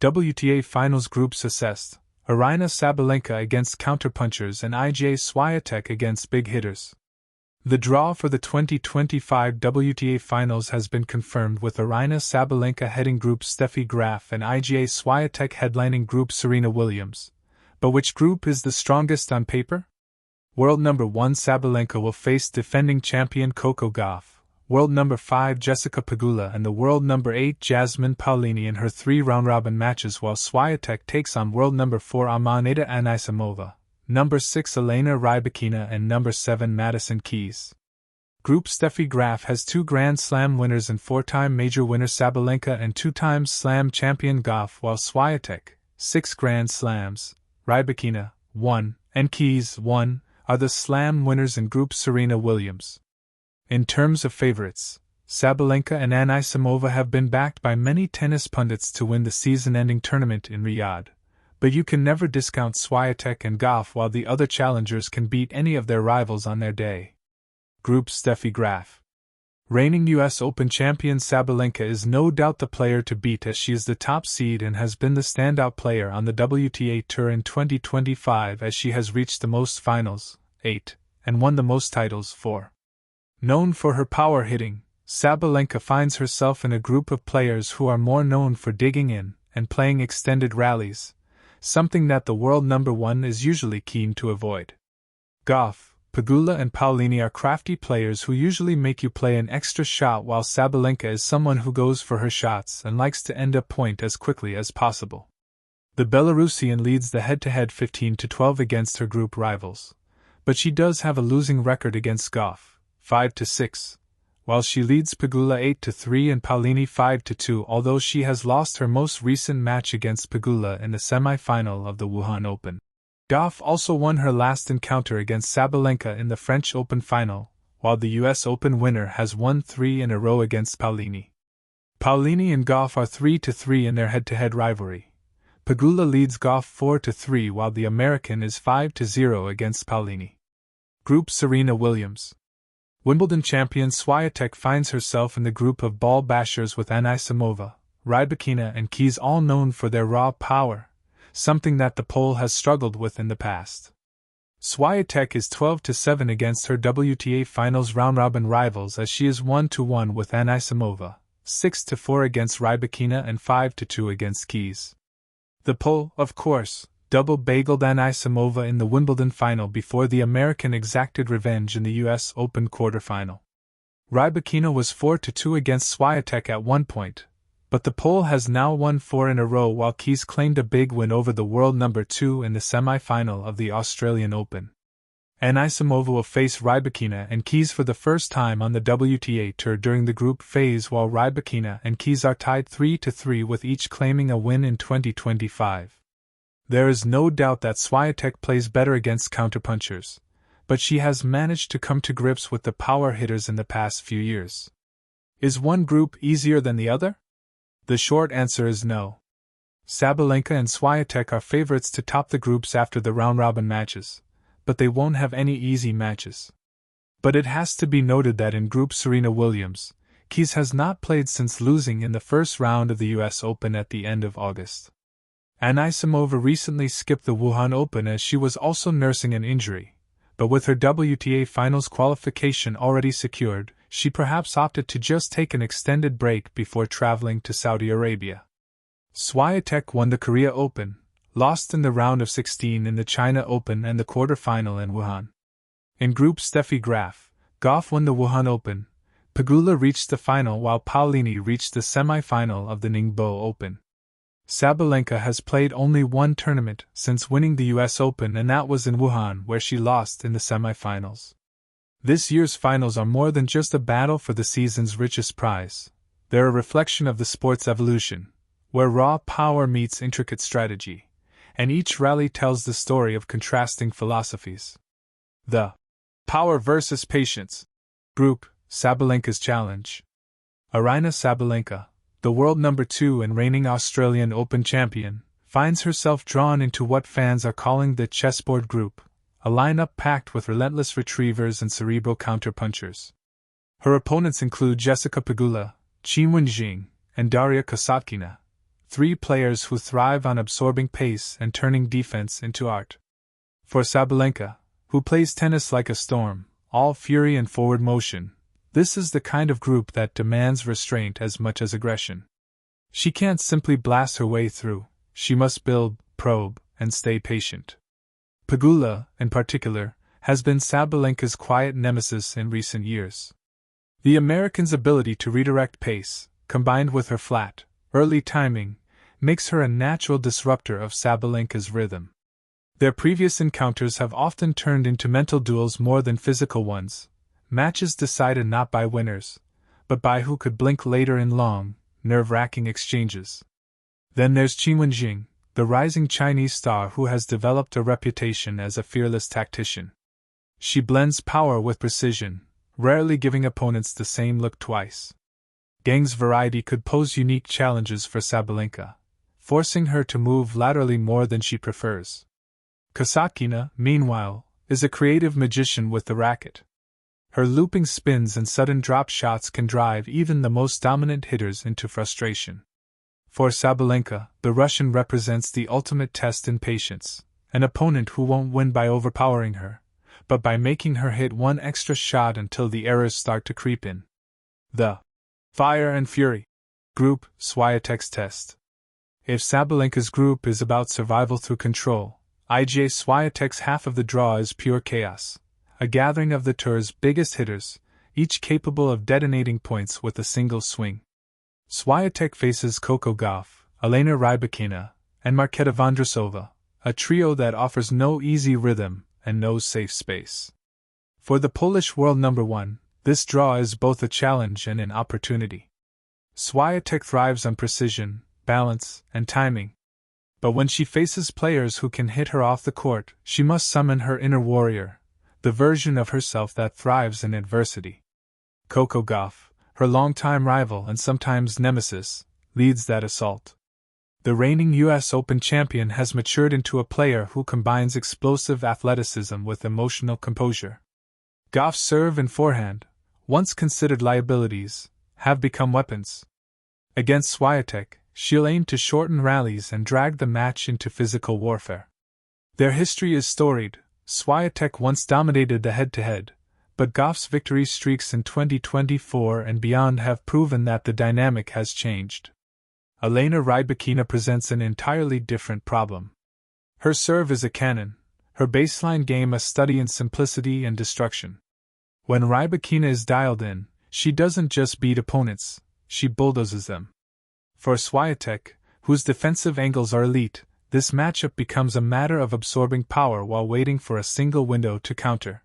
WTA Finals groups assessed: Aryna Sabalenka against counterpunchers and Iga Swiatek against big hitters. The draw for the 2025 WTA Finals has been confirmed, with Aryna Sabalenka heading Group Steffi Graf and Iga Swiatek headlining Group Serena Williams. But which group is the strongest on paper? World number 1 Sabalenka will face defending champion Coco Gauff, world number 5 Jessica Pegula, and the world number 8 Jasmine Paolini in her 3 round-robin matches, while Swiatek takes on world number 4 Aryna Sabalenka, number 6 Elena Rybakina, and number 7 Madison Keys. Group Steffi Graf has 2 Grand Slam winners and 4-time major winner Sabalenka and 2-time Slam champion Gauff, while Swiatek, 6 Grand Slams, Rybakina, 1, and Keys, 1, are the Slam winners in Group Serena Williams. In terms of favorites, Sabalenka and Anisimova have been backed by many tennis pundits to win the season-ending tournament in Riyadh, but you can never discount Swiatek and Gauff, while the other challengers can beat any of their rivals on their day. Group Steffi Graf. Reigning US Open champion Sabalenka is no doubt the player to beat, as she is the top seed and has been the standout player on the WTA Tour in 2025, as she has reached the most finals, 8, and won the most titles, 4. Known for her power hitting, Sabalenka finds herself in a group of players who are more known for digging in and playing extended rallies, something that the world number 1 is usually keen to avoid. Gauff, Pegula, and Paolini are crafty players who usually make you play an extra shot, while Sabalenka is someone who goes for her shots and likes to end a point as quickly as possible. The Belarusian leads the head-to-head 15-12 against her group rivals, but she does have a losing record against Gauff, 5-6, while she leads Pegula 8-3 and Paolini 5-2, although she has lost her most recent match against Pegula in the semi-final of the Wuhan Open. Gauff also won her last encounter against Sabalenka in the French Open final, while the US Open winner has won 3 in a row against Paolini. Paolini and Gauff are 3-3 in their head-to-head rivalry. Pegula leads Gauff 4-3, while the American is 5-0 against Paolini. Group Serena Williams. Wimbledon champion Swiatek finds herself in the group of ball bashers with Anisimova, Rybakina, and Keys, all known for their raw power, something that the pole has struggled with in the past. Swiatek is 12-7 against her WTA Finals round-robin rivals, as she is 1-1 with Anisimova, 6-4 against Rybakina, and 5-2 against Keys. The pole, of course, double-bageled Anisimova in the Wimbledon final before the American exacted revenge in the US Open quarterfinal. Rybakina was 4-2 against Swiatek at one point, but the pole has now won 4 in a row, while Keys claimed a big win over the world number 2 in the semi-final of the Australian Open. Anisimova will face Rybakina and Keys for the first time on the WTA Tour during the group phase, while Rybakina and Keys are tied 3-3, with each claiming a win in 2025. There is no doubt that Swiatek plays better against counterpunchers, but she has managed to come to grips with the power hitters in the past few years. Is one group easier than the other? The short answer is no. Sabalenka and Swiatek are favorites to top the groups after the round-robin matches, but they won't have any easy matches. But it has to be noted that in Group Serena Williams, Keys has not played since losing in the first round of the US Open at the end of August. Anisimova recently skipped the Wuhan Open as she was also nursing an injury, but with her WTA Finals qualification already secured, she perhaps opted to just take an extended break before traveling to Saudi Arabia. Swiatek won the Korea Open, lost in the round of 16 in the China Open and the quarterfinal in Wuhan. In Group Steffi Graf, Gauff won the Wuhan Open, Pegula reached the final, while Paolini reached the semi-final of the Ningbo Open. Sabalenka has played only one tournament since winning the US Open, and that was in Wuhan, where she lost in the semi-finals. This year's finals are more than just a battle for the season's richest prize. They're a reflection of the sport's evolution, where raw power meets intricate strategy, and each rally tells the story of contrasting philosophies. The Power versus Patience Group, Sabalenka's Challenge. Aryna Sabalenka, the world number 2 and reigning Australian Open champion, finds herself drawn into what fans are calling the chessboard group, a lineup packed with relentless retrievers and cerebral counterpunchers. Her opponents include Jessica Pegula, Qin Wenjing, and Daria Kasatkina, three players who thrive on absorbing pace and turning defense into art. For Sabalenka, who plays tennis like a storm, all fury and forward motion, this is the kind of group that demands restraint as much as aggression. She can't simply blast her way through, she must build, probe, and stay patient. Pegula, in particular, has been Sabalenka's quiet nemesis in recent years. The American's ability to redirect pace, combined with her flat, early timing, makes her a natural disruptor of Sabalenka's rhythm. Their previous encounters have often turned into mental duels more than physical ones, matches decided not by winners, but by who could blink later in long, nerve-wracking exchanges. Then there's Qin Wenjing, the rising Chinese star who has developed a reputation as a fearless tactician. She blends power with precision, rarely giving opponents the same look twice. Gang's variety could pose unique challenges for Sabalenka, forcing her to move laterally more than she prefers. Kasatkina, meanwhile, is a creative magician with the racket. Her looping spins and sudden drop shots can drive even the most dominant hitters into frustration. For Sabalenka, the Russian represents the ultimate test in patience, an opponent who won't win by overpowering her, but by making her hit one extra shot until the errors start to creep in. The Fire and Fury group, Swiatek's test. If Sabalenka's group is about survival through control, Iga Swiatek's half of the draw is pure chaos, a gathering of the tour's biggest hitters, each capable of detonating points with a single swing. Swiatek faces Coco Gauff, Aryna Rybakina, and Marketa Vondrousova, a trio that offers no easy rhythm and no safe space. For the Polish world number one, this draw is both a challenge and an opportunity. Swiatek thrives on precision, balance, and timing. But when she faces players who can hit her off the court, she must summon her inner warrior, the version of herself that thrives in adversity. Coco Gauff, her longtime rival and sometimes nemesis, leads that assault. The reigning U.S. Open champion has matured into a player who combines explosive athleticism with emotional composure. Gauff's serve and forehand, once considered liabilities, have become weapons. Against Swiatek, she'll aim to shorten rallies and drag the match into physical warfare. Their history is storied. Swiatek once dominated the head-to-head, but Gauff's victory streaks in 2024 and beyond have proven that the dynamic has changed. Aryna Rybakina presents an entirely different problem. Her serve is a cannon, her baseline game a study in simplicity and destruction. When Rybakina is dialed in, she doesn't just beat opponents, she bulldozes them. For Swiatek, whose defensive angles are elite, this matchup becomes a matter of absorbing power while waiting for a single window to counter.